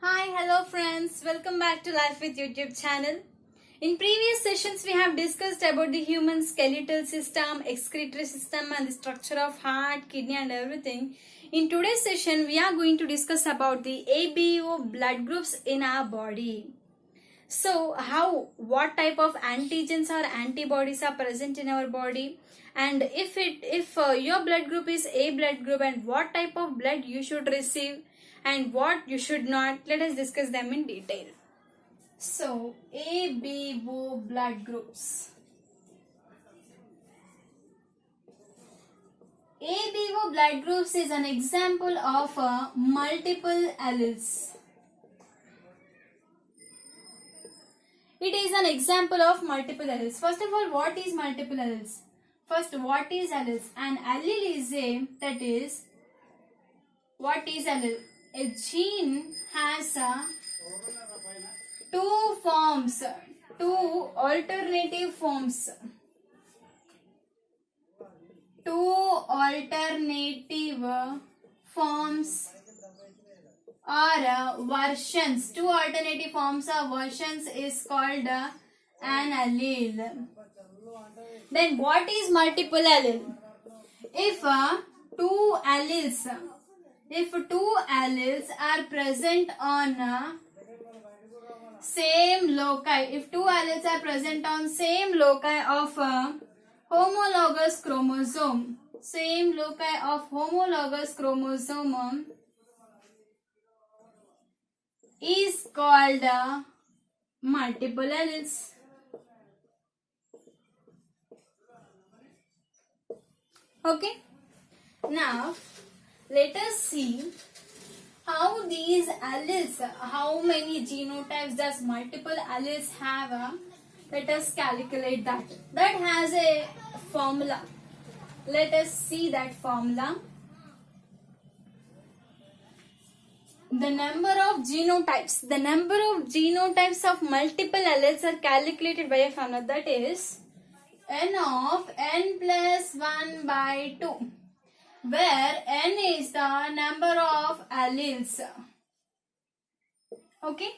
Hi, hello friends. Welcome back to Life with YouTube channel. In previous sessions, we have discussed about the human skeletal system, excretory system and the structure of heart, kidney and everything. In today's session, we are going to discuss about the ABO blood groups in our body. So, what type of antigens or antibodies are present in our body? And if your blood group is A blood group, and what type of blood you should receive and what you should not, let us discuss them in detail. So, ABO blood groups. ABO blood groups is an example of multiple alleles. It is an example of multiple alleles. First of all, what is multiple alleles? First, what is alleles? An allele is what is allele? A gene has two forms, two alternative forms. Two alternative forms or versions. Two alternative forms or versions is called an allele. Then what is multiple allele? If two alleles are present on same loci, if two alleles are present on same loci of homologous chromosome, same loci of homologous chromosome is called multiple alleles. Okay. Now, let us see how these alleles, how many genotypes does multiple alleles have. Let us calculate that. That has a formula. Let us see that formula. The number of genotypes of multiple alleles are calculated by a formula, that is n of n plus 1 by 2, where n is the number of alleles. Okay,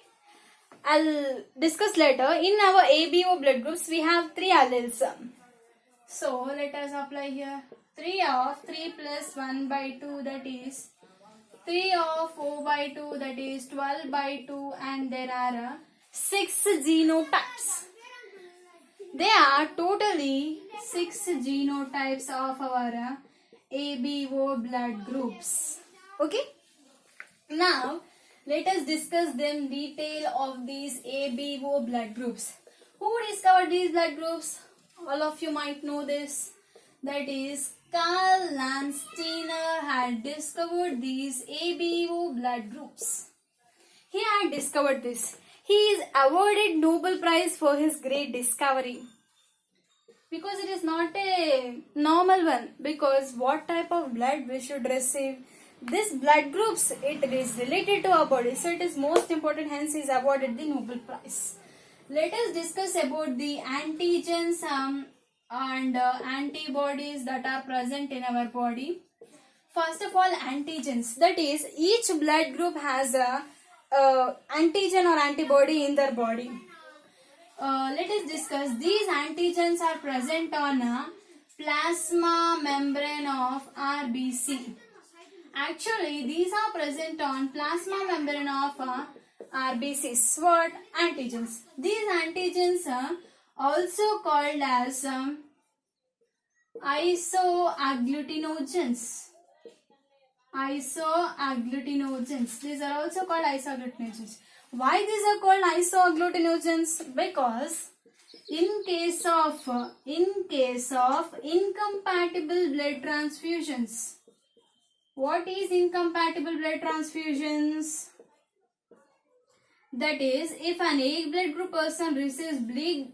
I'll discuss later. In our ABO blood groups, we have 3 alleles. So let us apply here. 3 plus 1 by 2, that is 3 of 4 by 2, that is 12 by 2, and there are 6 genotypes. There are totally 6 genotypes of our ABO blood groups. Okay. Now, let us discuss them detail of these ABO blood groups. Who discovered these blood groups? All of you might know this. That is, Carl Landsteiner had discovered these ABO blood groups. He had discovered this. He is awarded Nobel Prize for his great discovery. Because it is not a normal one. Because what type of blood we should receive? This blood groups, it is related to our body. So it is most important, hence he is awarded the Nobel Prize. Let us discuss about the antigens and antibodies that are present in our body. First of all, antigens. That is, each blood group has a antigen or antibody in their body. Let us discuss. These antigens are present on a plasma membrane of RBC. Actually, these are present on plasma membrane of RBCs. What? Antigens. These antigens are also called as isoagglutinogens. These are also called isoagglutinogens. Why these are called isoagglutinogens? Because in case of incompatible blood transfusions. What is incompatible blood transfusions? That is, if an A blood group person receives B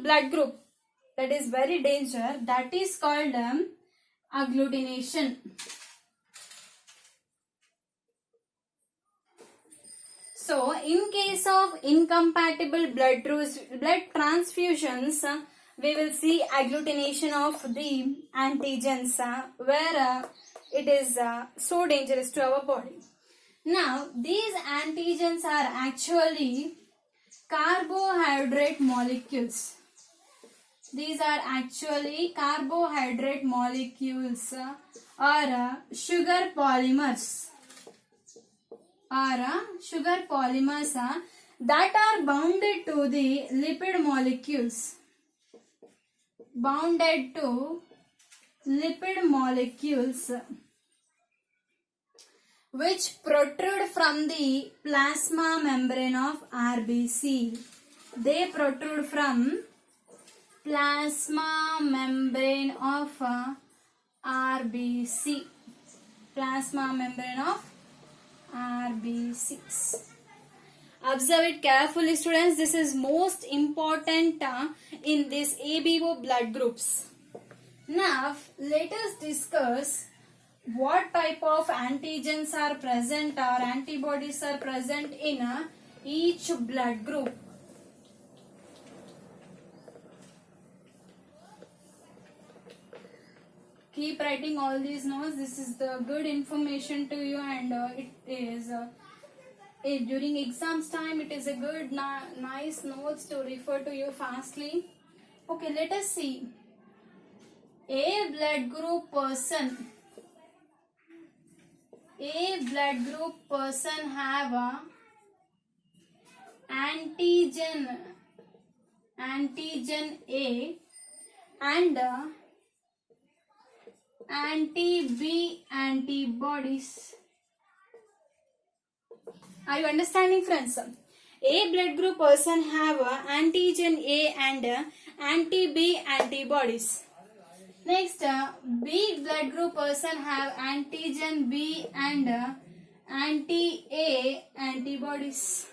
blood group, that is very dangerous. That is called agglutination. So, in case of incompatible blood transfusions, we will see agglutination of the antigens, where it is so dangerous to our body. Now, these antigens are actually carbohydrate molecules. These are actually carbohydrate molecules or sugar polymers that are bounded to the lipid molecules. Bounded to lipid molecules which protrude from the plasma membrane of RBC. They protrude from plasma membrane of RBC. Plasma membrane of RBCs. Observe it carefully, students. This is most important in this ABO blood groups. Now, let us discuss what type of antigens are present or antibodies are present in each blood group. Keep writing all these notes. This is the good information to you, and it is during exams time it is a good nice notes to refer to you fastly. Okay, let us see. A blood group person have a antigen A and anti-B antibodies. Are you understanding, friends? A blood group person have antigen A and anti-B antibodies. Next, B blood group person have antigen B and anti-A antibodies.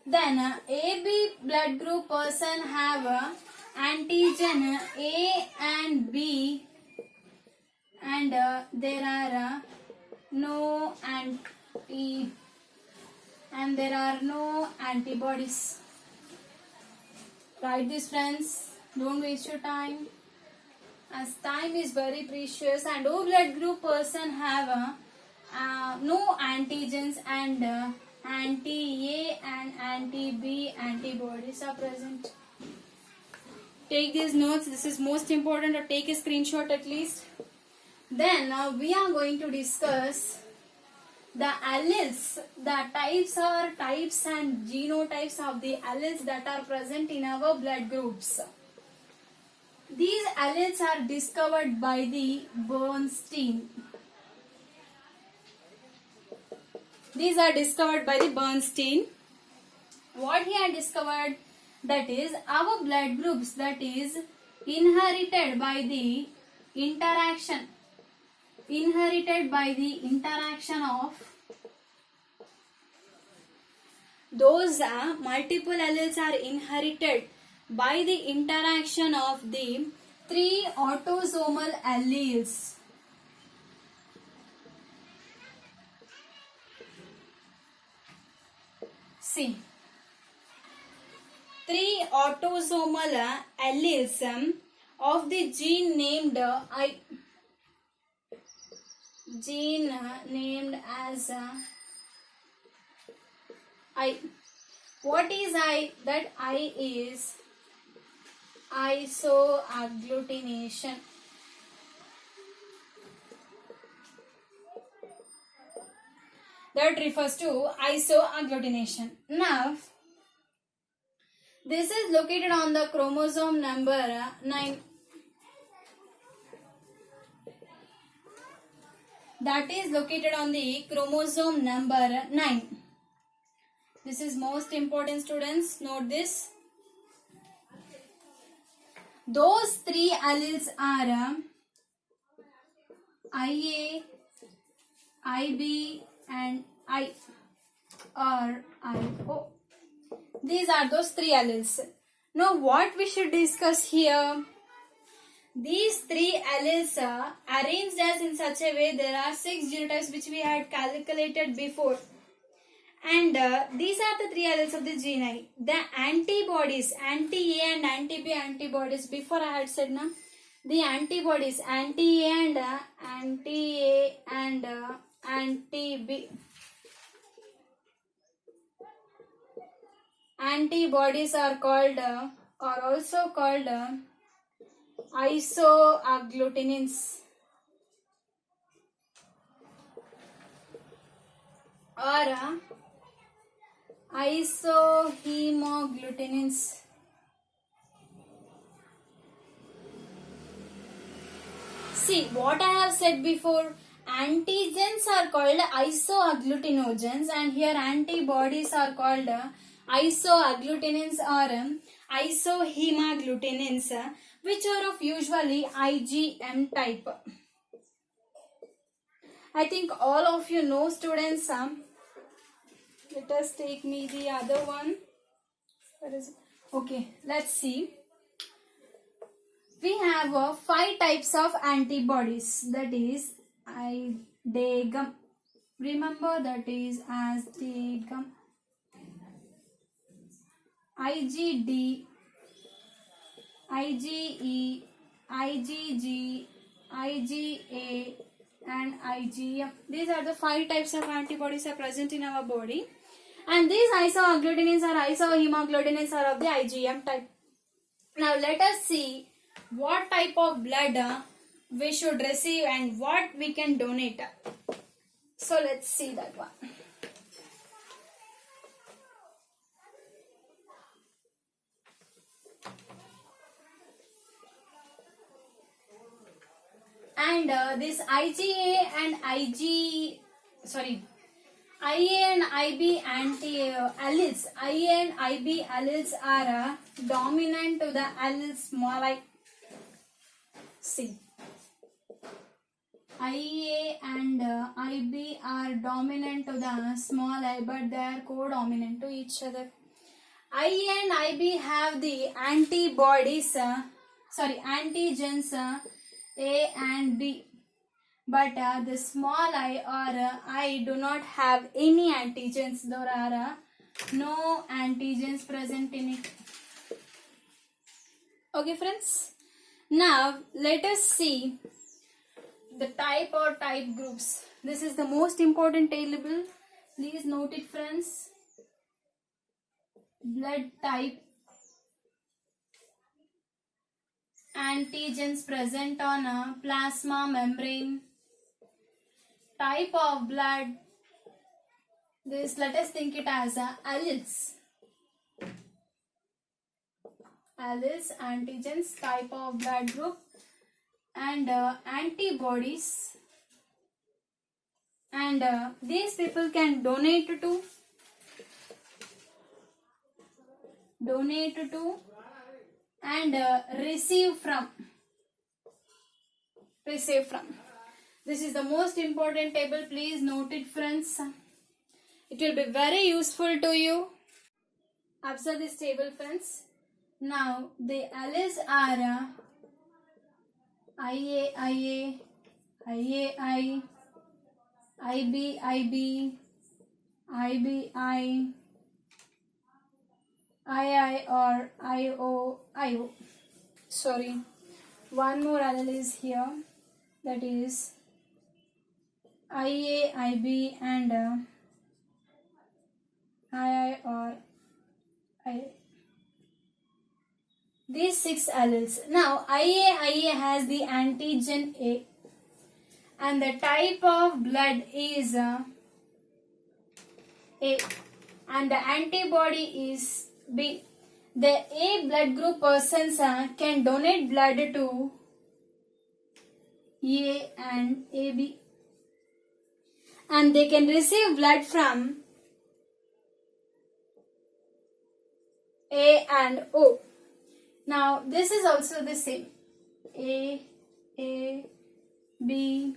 Then, AB blood group person have antigen A and B, and there are no antibodies. Write this, friends. Don't waste your time, as time is very precious. And O blood group person have no antigens, and anti-A and anti-B antibodies are present. Take these notes. This is most important, or take a screenshot at least. Then we are going to discuss the alleles, the types and genotypes of the alleles that are present in our blood groups. These alleles are discovered by the Bernstein. These are discovered by the Bernstein. What he had discovered, that is our blood groups, that is inherited by the interaction of those multiple alleles are inherited by the interaction of the 3 autosomal alleles. See, 3 autosomal alleles of the gene named as I. What is I? That I is isoagglutination. That refers to isoagglutination. Now, this is located on the chromosome number 9. That is located on the chromosome number 9. This is most important, students. Note this. Those 3 alleles are IA, IB and I or IO. These are those 3 alleles. Now what we should discuss here? These 3 alleles are arranged as in such a way. There are 6 genotypes which we had calculated before. And these are the 3 alleles of the gene I. The antibodies, anti-A and anti-B antibodies, before I had said na, the antibodies, anti-A and anti-B. Antibodies are called are also called isoagglutinins or isohemogglutinin. See what I have said before. Antigens are called isoagglutinogens, and here antibodies are called isoagglutinins or isohemagglutinin, which are of usually IgM type. I think all of you know, students. Let us take me the other one. Where is it? Okay, let's see. We have 5 types of antibodies. That is Antigen. Remember, that is Antigen, IgD, IgE, IgG, IgA, and IgM. These are the 5 types of antibodies are present in our body, and these isoagglutinins or isohemagglutinin are of the IgM type. Now let us see what type of blood we should receive and what we can donate. So let's see that one. And this IgA and IA and IB alleles. IA and IB alleles are dominant to the alleles small I. See, IA and IB are dominant to the small I, but they are co-dominant to each other. IA and IB have the antibodies, antigens A and B, but the small I or I do not have any antigens. There are no antigens present in it. Okay, friends. Now let us see the type or type groups. This is the most important table. Please note it, friends. Blood type, antigens present on a plasma membrane, type of blood. This, let us think it as alleles. Alleles, antigens, type of blood group, and antibodies. And these people can donate to and receive from. This is the most important table. Please note it, friends. It will be very useful to you. Observe this table, friends. Now the alleles are IA, IAI, IB, IBI, II or IO. Sorry, one more allele is here. That is IA, IB, and II or I. These 6 alleles. Now IA has the antigen A, and the type of blood is A, and the antibody is B. The A blood group persons can donate blood to A and AB, and they can receive blood from A and O. Now this is also the same. A, B,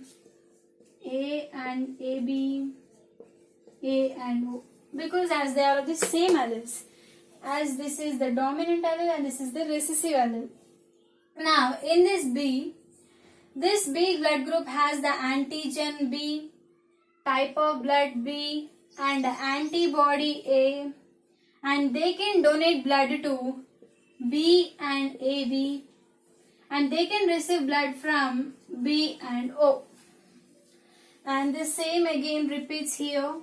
A and AB, A and O. Because as they are of the same alleles, as this is the dominant allele and this is the recessive allele. Now in this B blood group has the antigen B, type of blood B, and antibody A, and they can donate blood to B and AB, and they can receive blood from B and O. And the same again repeats here.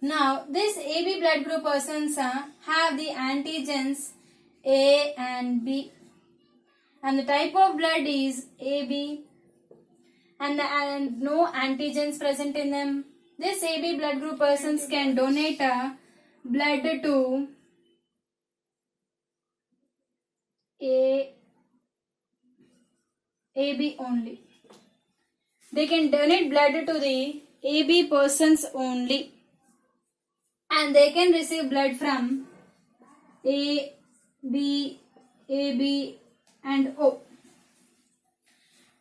Now, this AB blood group persons have the antigens A and B, and the type of blood is AB, and no antigens present in them. This AB blood group persons can donate blood to AB only. They can donate blood to the AB persons only, and they can receive blood from A, B, AB and O.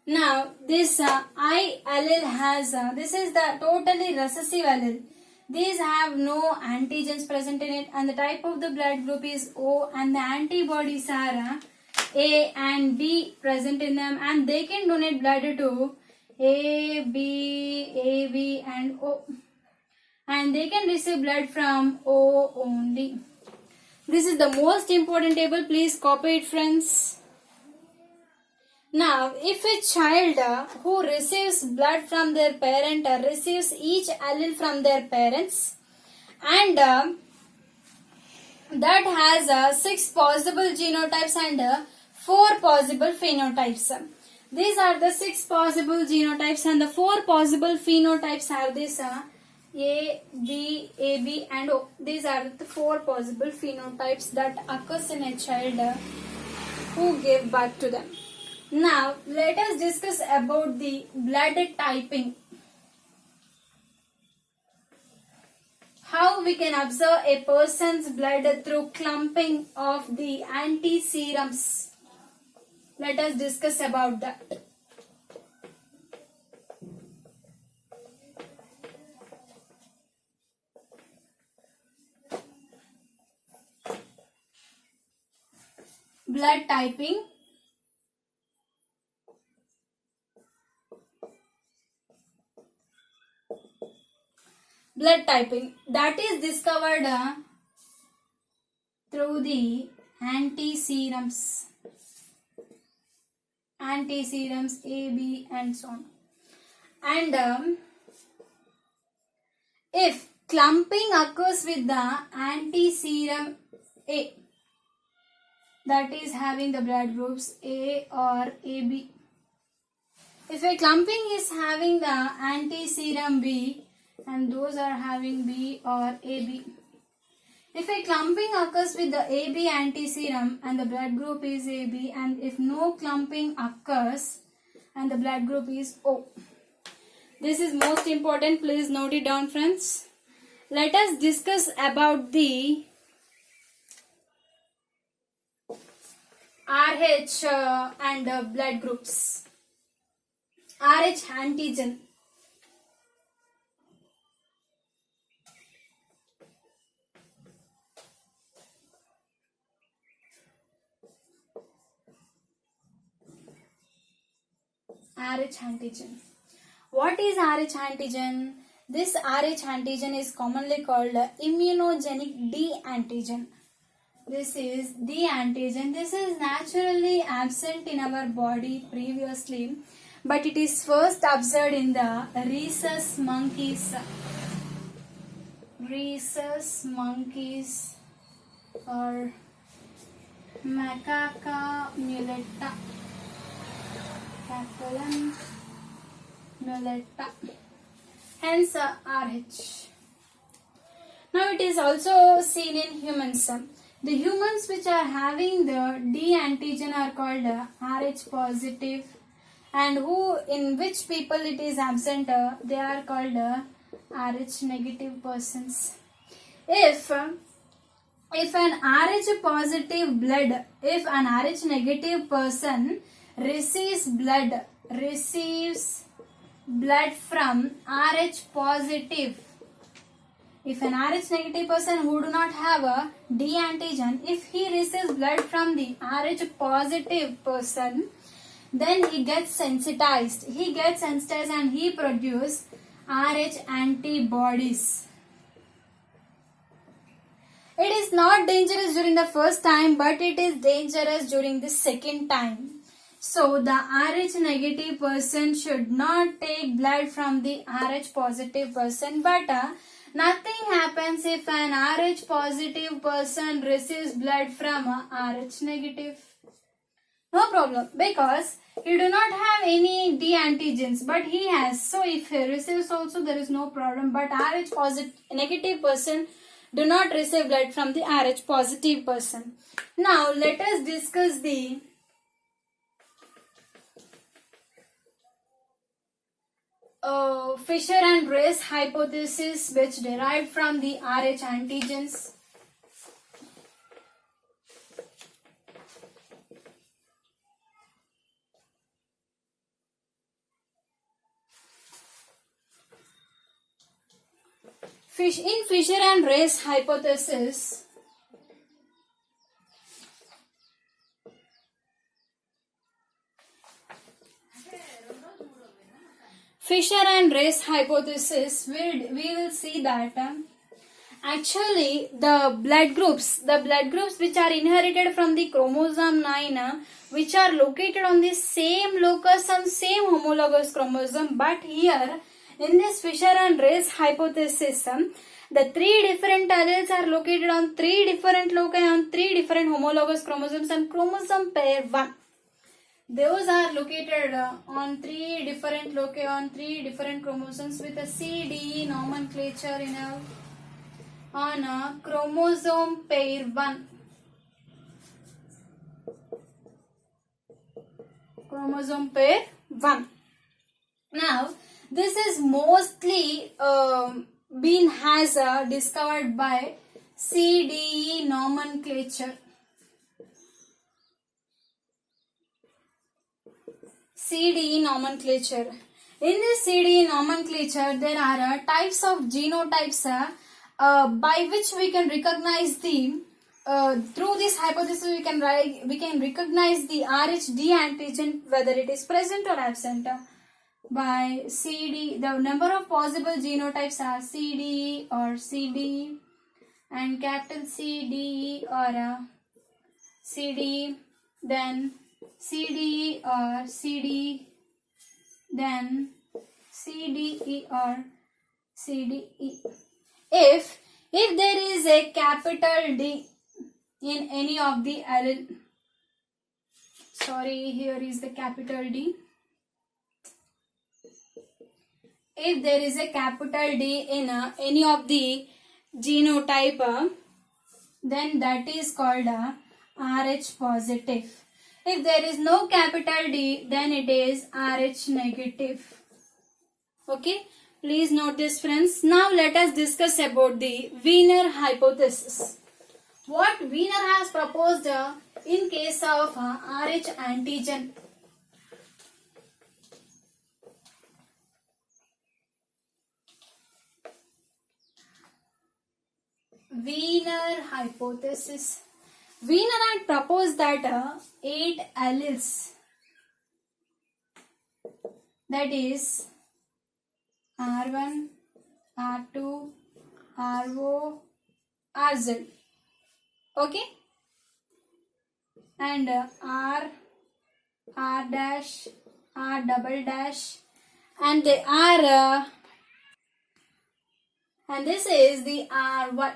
Now this I allele has, this is the totally recessive allele. These have no antigens present in it, and the type of the blood group is O, and the antibodies are A and B present in them, and they can donate blood to A, B, AB and O, and they can receive blood from O only. This is the most important table. Please copy it, friends. Now, if a child who receives blood from their parent receives each allele from their parents, and that has 6 possible genotypes and 4 possible phenotypes. These are the 6 possible genotypes, and the 4 possible phenotypes are this A, B, AB and O. These are the 4 possible phenotypes that occurs in a child who gave birth to them. Now, let us discuss about the blood typing. How we can observe a person's blood through clumping of the antiserums. Let us discuss about that. Blood typing. Blood typing that is discovered through the antiserums. Antiserums A, B and so on. And if clumping occurs with the antiserum A, that is having the blood groups A or AB. If a clumping is having the antiserum B, and those are having B or AB. If a clumping occurs with the AB antiserum and the blood group is AB, and if no clumping occurs and the blood group is O. This is most important. Please note it down, friends. Let us discuss about the RH and blood groups. RH antigen. RH antigen. What is RH antigen? This RH antigen is commonly called immunogenic D antigen. This is D antigen. This is naturally absent in our body previously, but it is first observed in the rhesus monkeys. Rhesus monkeys or Macaca mulata. Mulata. Hence RH. Now it is also seen in humans. The humans which are having the D antigen are called RH positive, and in which people it is absent, they are called RH negative persons. If an RH positive blood, if an RH negative person receives blood from RH positive, if an RH negative person who do not have a D antigen, if he receives blood from the RH positive person, then he gets sensitized. He gets sensitized and he produces RH antibodies. It is not dangerous during the first time, but it is dangerous during the second time. So the Rh negative person should not take blood from the Rh positive person, but nothing happens if an Rh positive person receives blood from a Rh negative. No problem, because he do not have any D antigens, but he has. So if he receives also, there is no problem. But Rh positive negative person do not receive blood from the Rh positive person. Now let us discuss the Fisher and Race hypothesis, which derived from the Rh antigens. In Fisher and Race hypothesis, we will see that actually the blood groups which are inherited from the chromosome 9, which are located on the same locus and same homologous chromosome, but here in this Fisher and Race hypothesis, the three different alleles are located on three different loci on three different homologous chromosomes, and chromosome pair 1. Those are located on three different loci on three different chromosomes with a CDE nomenclature on a chromosome pair 1. Chromosome pair 1. Now, this is mostly been discovered by CDE nomenclature. CDE nomenclature. In this CDE nomenclature, there are types of genotypes by which we can recognize the through this hypothesis we can recognize the Rhd antigen, whether it is present or absent. By CD, the number of possible genotypes are CDE or CD, and capital CDE or CD, then CDE or CD, then CDE or CDE. If there is a capital D in any of the allele, sorry, here is the capital D. If there is a capital D in any of the genotype, then that is called Rh positive. If there is no capital D, then it is Rh negative. Okay, please note this, friends. Now let us discuss about the Wiener hypothesis. What Wiener has proposed in case of Rh antigen. Wiener hypothesis. Wiener had proposed that 8 alleles, that is R1, R2, RO, RZ, okay, and R, R dash, R double dash, and they are and this is the R1.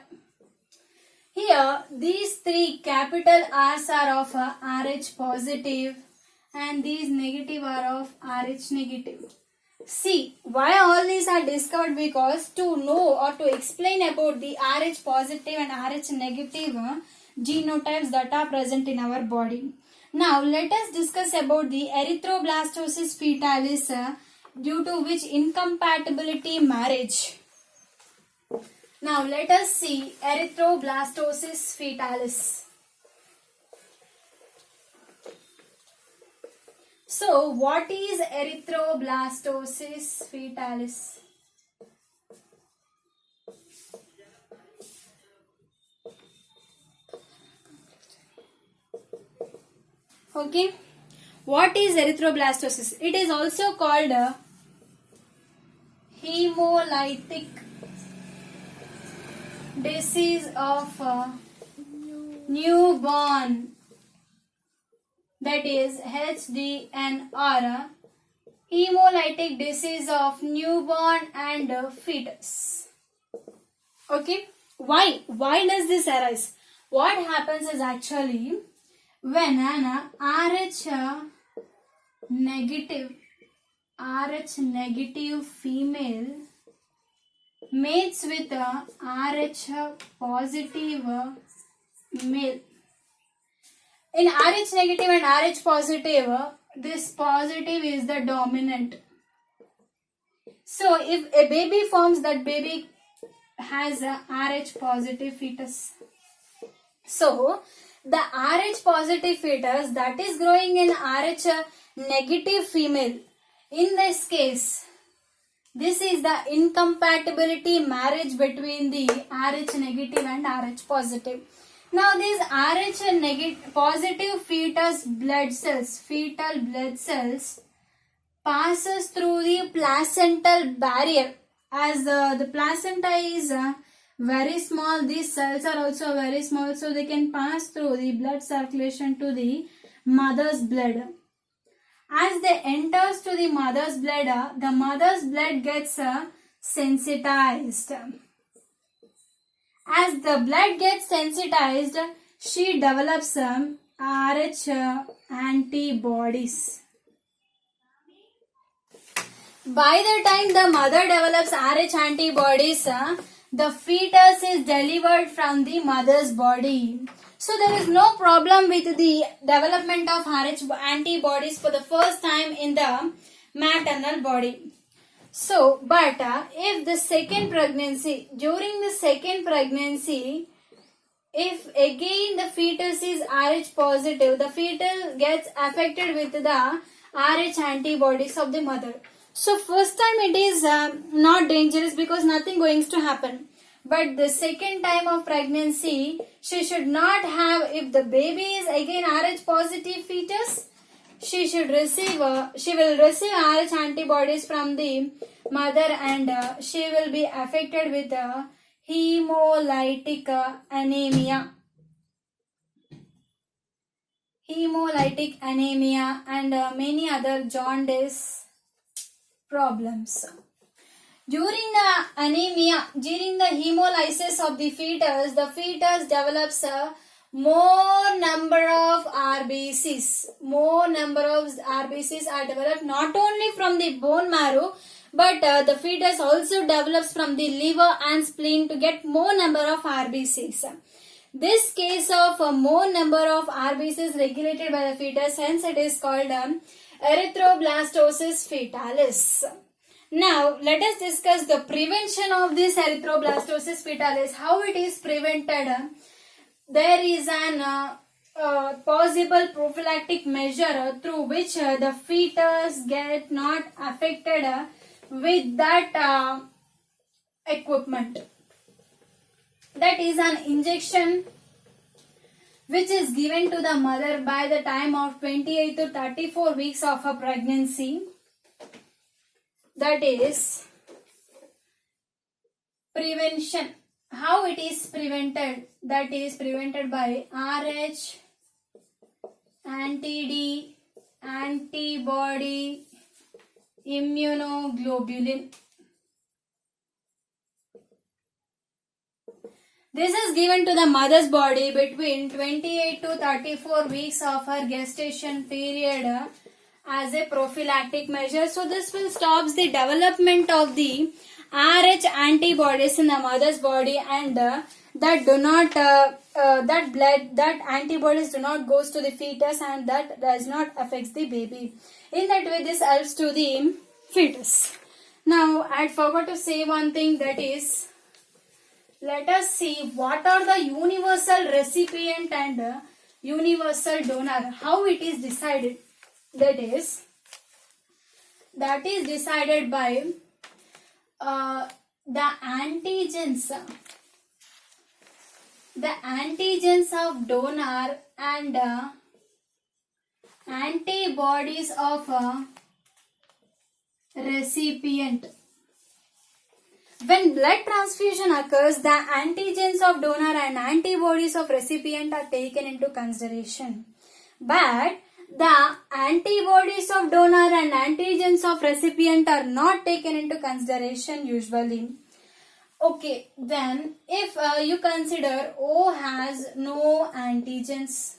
Here, these three capital R's are of Rh positive and these negative are of Rh negative. See, why all these are discovered? Because to know or to explain about the Rh positive and Rh negative genotypes that are present in our body. Now, let us discuss about the Erythroblastosis Fetalis, due to which incompatibility marriage. Now let us see Erythroblastosis Fetalis. So what is Erythroblastosis Fetalis? Okay, what is erythroblastosis? It is also called hemolytic disease of newborn, that is HDN, hemolytic disease of newborn and fetus. Okay, why does this arise? What happens is actually when an RH negative female mates with a RH positive male. In RH negative and RH positive, this positive is the dominant. So if a baby forms, that baby has a RH positive fetus. So the RH positive fetus that is growing in RH negative female, in this case, this is the incompatibility marriage between the RH negative and RH positive. Now these RH negative positive fetal blood cells passes through the placental barrier. As the placenta is very small, these cells are also very small, so they can pass through the blood circulation to the mother's blood. As they enters to the mother's blood gets sensitized. As the blood gets sensitized, she develops RH antibodies. By the time the mother develops RH antibodies, the fetus is delivered from the mother's body. So there is no problem with the development of RH antibodies for the first time in the maternal body. So, but if the second pregnancy, during the second pregnancy, if again the fetus is RH positive, the fetus gets affected with the RH antibodies of the mother. So first time it is not dangerous because nothing going to happen. But the second time of pregnancy, she should not have, if the baby is again RH positive fetus, she will receive RH antibodies from the mother, and she will be affected with hemolytic anemia. Hemolytic anemia and many other jaundice problems. During the anemia, during the hemolysis of the fetus develops a more number of RBCs. More number of RBCs are developed not only from the bone marrow, but the fetus also develops from the liver and spleen to get more number of RBCs. This case of more number of RBCs regulated by the fetus, hence it is called Erythroblastosis Fetalis. Now, let us discuss the prevention of this Erythroblastosis Fetalis, how it is prevented. There is an possible prophylactic measure through which the fetus get not affected with that equipment. That is an injection which is given to the mother by the time of 28 to 34 weeks of her pregnancy. That is prevention. How it is prevented? That is prevented by RH anti-D antibody immunoglobulin. This is given to the mother's body between 28 to 34 weeks of her gestation period as a prophylactic measure. So this will stop the development of the RH antibodies in the mother's body, and that antibodies do not goes to the fetus, and that does not affects the baby. In that way, this helps to the fetus. Now, I forgot to say one thing, that is, let us see what are the universal recipient and universal donor. How it is decided? That is decided by the antigens. The antigens of donor and antibodies of recipient. When blood transfusion occurs, the antigens of donor and antibodies of recipient are taken into consideration. But the antibodies of donor and antigens of recipient are not taken into consideration usually. Okay, then if you consider O has no antigens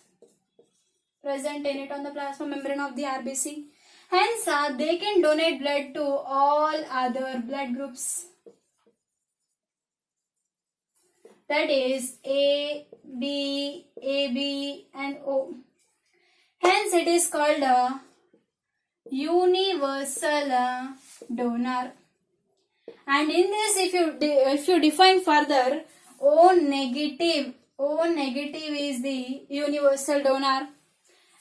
present in it on the plasma membrane of the RBC, hence they can donate blood to all other blood groups. That is A, B, AB and O. Hence it is called a universal donor. And in this, if you define further, O negative is the universal donor,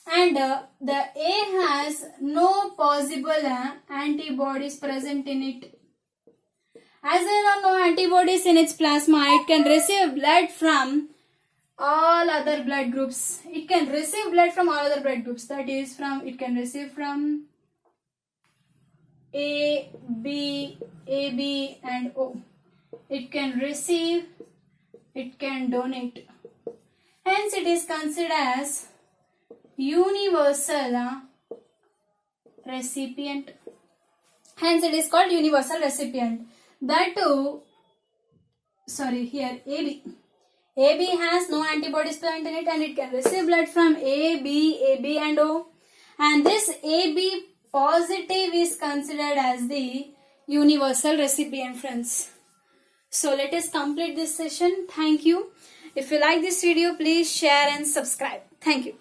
and the A has no possible antibodies present in it. As there are no antibodies in its plasma, it can receive blood from all other blood groups. It can receive blood from all other blood groups. That is, it can receive from A, B, AB and O. It can receive, it can donate. Hence it is considered as universal recipient. Hence it is called universal recipient. That too, here AB. AB has no antibodies present in it and it can receive blood from A, B, AB and O. And this AB positive is considered as the universal recipient, friends. So let us complete this session. Thank you. If you like this video, please share and subscribe. Thank you.